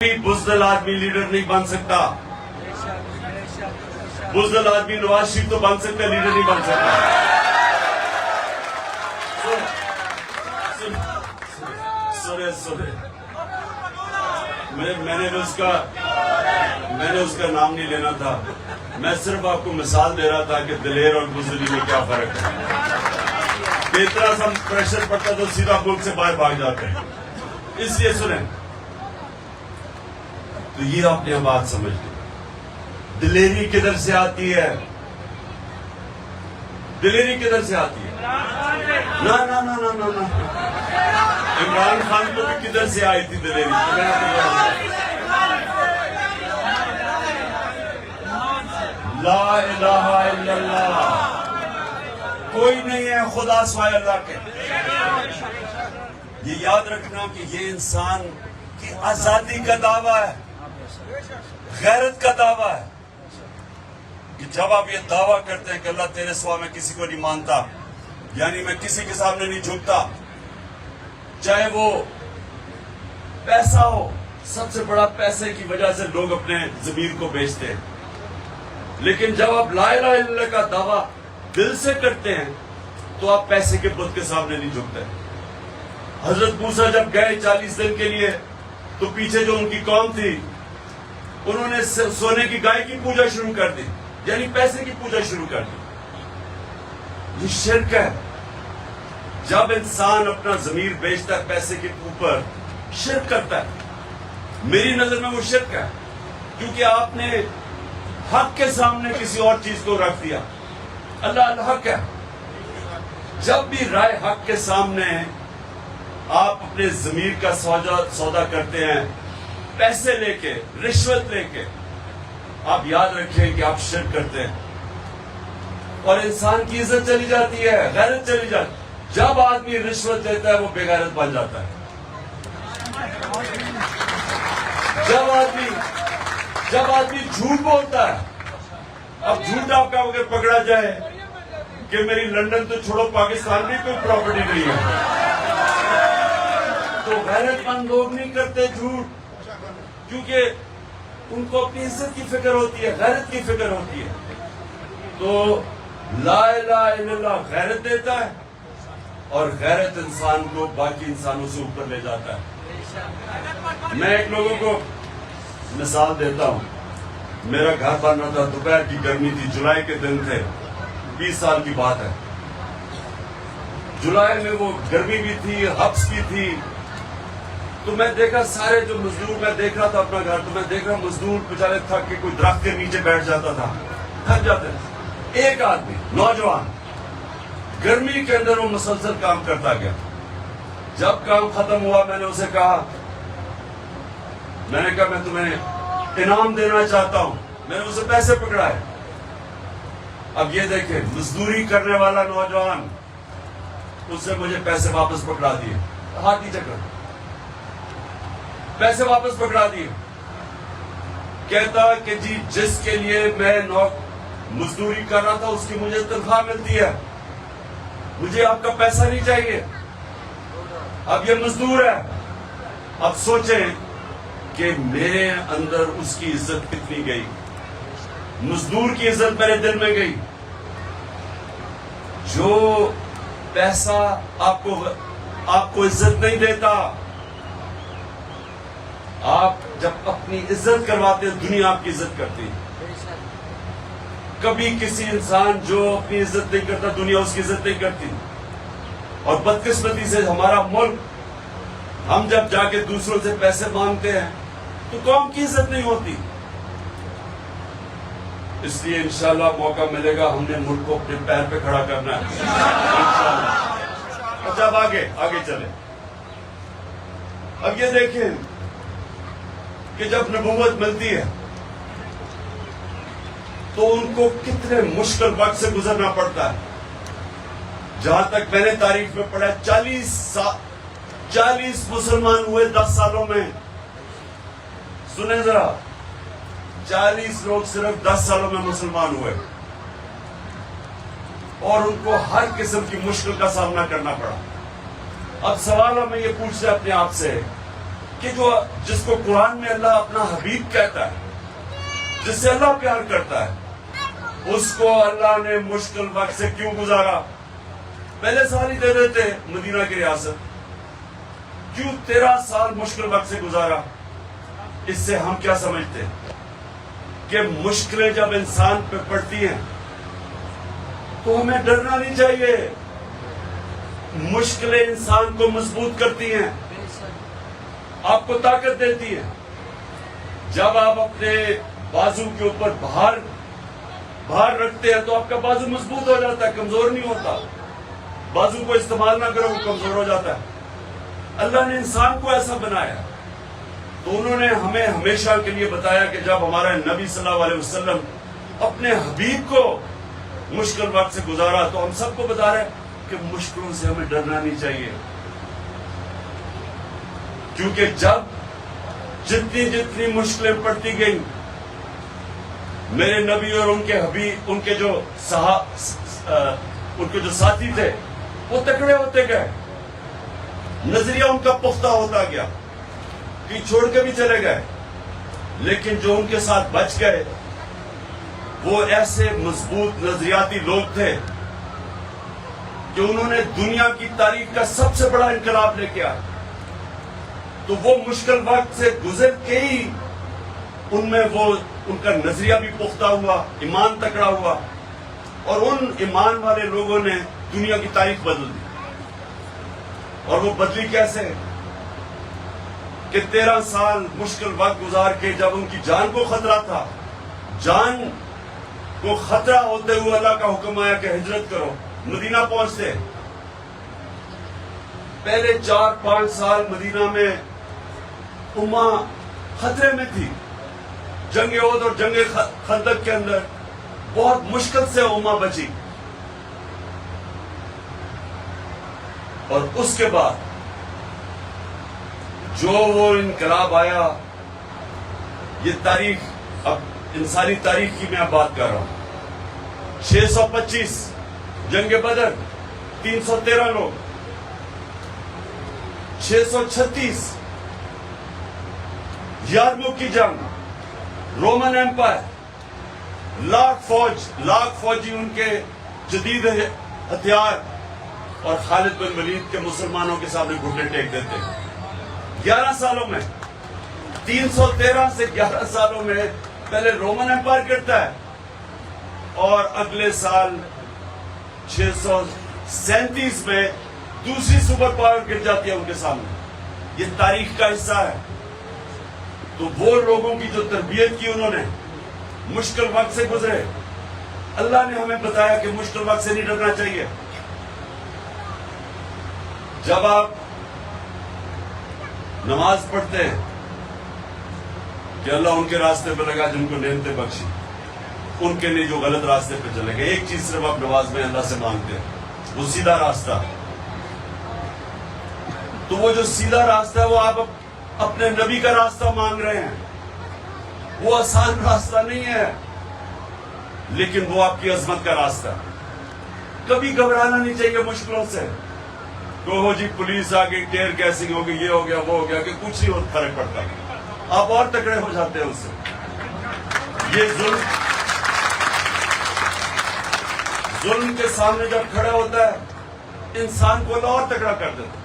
بزدل آدمی لیڈر نہیں بن سکتا. بزدل آدمی نواز شریف تو بن سکتا ہے، لیڈر نہیں بن سکتا. سنے میں نے اس کا نام نہیں لینا تھا. میں صرف آپ کو مثال دے رہا تھا کہ دلیر اور بزدلی میں کیا فرق ہے. اتنا سا پریشر پڑتا تو سیدھا ملک سے باہر بھاگ جاتے ہیں. اس لیے سنیں، تو یہ آپ نے بات سمجھ لی. دلیری کدھر سے آتی ہے؟ دلیری کدھر سے آتی ہے؟ نا عمران خان کو بھی کدھر سے آئی تھی دلیری؟ لا الہ الا اللہ. کوئی نہیں ہے خدا سوائے اللہ کے. یہ یاد رکھنا کہ یہ انسان کی آزادی کا دعویٰ ہے، غیرت کا دعویٰ ہے. کہ جب آپ یہ دعویٰ کرتے ہیں کہ اللہ تیرے سوا میں کسی کو نہیں مانتا، یعنی میں کسی کے سامنے نہیں جھکتا، چاہے وہ پیسہ ہو. سب سے بڑا پیسے کی وجہ سے لوگ اپنے ضمیر کو بیچتے ہیں. لیکن جب آپ لا الہ الا اللہ کا دعویٰ دل سے کرتے ہیں تو آپ پیسے کے بت کے سامنے نہیں جھکتے. حضرت موسیٰ جب گئے 40 دن کے لیے تو پیچھے جو ان کی قوم تھی انہوں نے سونے کی گائے کی پوجا شروع کر دی، یعنی پیسے کی پوجا شروع کر دی. یہ شرک ہے. جب انسان اپنا ضمیر بیچتا ہے پیسے کے اوپر، شرک کرتا ہے. میری نظر میں وہ شرک ہے، کیونکہ آپ نے حق کے سامنے کسی اور چیز کو رکھ دیا. اللہ الحق ہے. جب بھی رائے حق کے سامنے آپ اپنے ضمیر کا سودا کرتے ہیں پیسے لے کے، رشوت لے کے، آپ یاد رکھیں کہ آپ شرک کرتے ہیں اور انسان کی عزت چلی جاتی ہے، غیرت چلی جاتی ہے. جب آدمی رشوت لیتا ہے وہ بے غیرت بن جاتا ہے. جب آدمی جھوٹ بولتا ہے، اب جھوٹ آپ کا اگر پکڑا جائے کہ میری لندن تو چھوڑو پاکستان میں کوئی پراپرٹی نہیں ہے، تو غیرت مند لوگ نہیں کرتے جھوٹ، کیونکہ ان کو اپنی عزت کی فکر ہوتی ہے، غیرت کی فکر ہوتی ہے. تو لا الہ الا اللہ غیرت دیتا ہے اور غیرت انسان کو باقی انسانوں سے اوپر لے جاتا ہے. میں ایک لوگوں کو مثال دیتا ہوں. میرا گھر بن رہا تھا، دوپہر کی گرمی تھی، جولائی کے دن تھے، 20 سال کی بات ہے. جولائی میں وہ گرمی بھی تھی، حبس بھی تھی. تو میں دیکھا سارے جو مزدور، میں دیکھ رہا تھا اپنا گھر، تو میں دیکھ رہا مزدور بیچارے تھک کے کوئی درخت کے نیچے بیٹھ جاتا تھا، تھک جاتے تھے. ایک آدمی نوجوان گرمی کے اندر وہ مسلسل کام کرتا گیا. جب کام ختم ہوا میں نے اسے کہا، میں تمہیں انعام دینا چاہتا ہوں. میں نے اسے پیسے پکڑائے. اب یہ دیکھیں، مزدوری کرنے والا نوجوان، اس سے مجھے پیسے واپس پکڑا دیے. ہاتھی چکر، پیسے واپس پکڑا دیے. کہتا کہ جی جس کے لیے میں مزدوری کر رہا تھا اس کی مجھے تنخواہ ملتی ہے، مجھے آپ کا پیسہ نہیں چاہیے. اب یہ مزدور ہے. اب سوچیں کہ میرے اندر اس کی عزت کتنی گئی. مزدور کی عزت میرے دل میں گئی. جو پیسہ آپ کو عزت نہیں دیتا، آپ جب اپنی عزت کرواتے ہیں دنیا آپ کی عزت کرتی. کبھی کسی انسان جو اپنی عزت نہیں کرتا دنیا اس کی عزت نہیں کرتی. اور بدقسمتی سے ہمارا ملک، ہم جب جا کے دوسروں سے پیسے مانگتے ہیں تو قوم کی عزت نہیں ہوتی. اس لیے انشاءاللہ موقع ملے گا، ہم نے ملک کو اپنے پیر پہ کھڑا کرنا ہے انشاءاللہ. جب آگے چلے. اب یہ دیکھیں کہ جب نبوت ملتی ہے تو ان کو کتنے مشکل وقت سے گزرنا پڑتا ہے. جہاں تک میں نے تاریخ میں پڑھا 40 مسلمان ہوئے 10 سالوں میں. سنیں ذرا، 40 لوگ صرف 10 سالوں میں مسلمان ہوئے اور ان کو ہر قسم کی مشکل کا سامنا کرنا پڑا. اب سوال ہمیں یہ پوچھتے اپنے آپ سے کہ جس کو قرآن میں اللہ اپنا حبیب کہتا ہے، جس سے اللہ پیار کرتا ہے، اس کو اللہ نے مشکل وقت سے کیوں گزارا؟ پہلے سال ہی دے دیتے مدینہ کی ریاست، کیوں 13 سال مشکل وقت سے گزارا؟ اس سے ہم کیا سمجھتے ہیں کہ مشکلیں جب انسان پہ پڑتی ہیں تو ہمیں ڈرنا نہیں چاہیے. مشکلیں انسان کو مضبوط کرتی ہیں، آپ کو طاقت دیتی ہیں. جب آپ اپنے بازو کے اوپر بھار رکھتے ہیں تو آپ کا بازو مضبوط ہو جاتا ہے، کمزور نہیں ہوتا. بازو کو استعمال نہ کرو وہ کمزور ہو جاتا ہے. اللہ نے انسان کو ایسا بنایا تو انہوں نے ہمیں ہمیشہ کے لیے بتایا کہ جب ہمارا نبی صلی اللہ علیہ وسلم اپنے حبیب کو مشکل وقت سے گزارا تو ہم سب کو بتا رہے ہیں کہ مشکلوں سے ہمیں ڈرنا نہیں چاہیے، کیونکہ جب جتنی مشکلیں پڑتی گئیں، میرے نبی اور ان کے حبیب، ان کے جو ساتھی تھے وہ تکڑے ہوتے گئے، نظریہ ان کا پختہ ہوتا گیا، کہ چھوڑ کے بھی چلے گئے. لیکن جو ان کے ساتھ بچ گئے وہ ایسے مضبوط نظریاتی لوگ تھے کہ انہوں نے دنیا کی تاریخ کا سب سے بڑا انقلاب لے کے آئے. تو وہ مشکل وقت سے گزر کے ہی ان میں ان کا نظریہ بھی پختہ ہوا، ایمان تکڑا ہوا، اور ان ایمان والے لوگوں نے دنیا کی تاریخ بدل دی. اور وہ بدلی کیسے؟ کہ 13 سال مشکل وقت گزار کے جب ان کی جان کو خطرہ تھا، جان کو خطرہ ہوتے ہوئے اللہ کا حکم آیا کہ ہجرت کرو. مدینہ پہنچتے پہلے 4-5 سال مدینہ میں امہ خطرے میں تھی. جنگ احد اور جنگ خندق کے اندر بہت مشکل سے امہ بچی. اور اس کے بعد جو وہ انقلاب آیا، یہ تاریخ، اب انسانی تاریخ کی میں اب بات کر رہا ہوں. 625 جنگ بدر 313 لوگ، 636 یارموک کی جنگ، رومن ایمپائر، لاکھ فوجی ان کے جدید ہتھیار، اور خالد بن ولید کے مسلمانوں کے سامنے گھٹنے ٹیک دیتے. 11 سالوں میں 313 سے 11 سالوں میں پہلے رومن ایمپائر گرتا ہے، اور اگلے سال 637 میں دوسری سپر پاور گر جاتی ہے ان کے سامنے. یہ تاریخ کا حصہ ہے. تو وہ لوگوں کی جو تربیت کی انہوں نے، مشکل وقت سے گزرے. اللہ نے ہمیں بتایا کہ مشکل وقت سے نہیں ڈرنا چاہیے. جب آپ نماز پڑھتے ہیں کہ اللہ ان کے راستے پہ لگا جن کو نعمتیں بخشی، ان کے لیے جو غلط راستے پہ چلے گئے. ایک چیز صرف آپ نماز میں اللہ سے مانگتے ہیں، وہ سیدھا راستہ. تو وہ جو سیدھا راستہ ہے وہ آپ اپنے نبی کا راستہ مانگ رہے ہیں. وہ آسان راستہ نہیں ہے، لیکن وہ آپ کی عظمت کا راستہ. کبھی گھبرانا نہیں چاہیے مشکلوں سے. تو جی پولیس آ گئی، ٹیئر گیسنگ ہو گئی، یہ ہو گیا، وہ ہو گیا، کہ کچھ نہیں فرق پڑتا. آپ اور تکڑے ہو جاتے ہیں اس سے. یہ ظلم کے سامنے جب کھڑا ہوتا ہے انسان کو اور تکڑا کر دیتا ہے.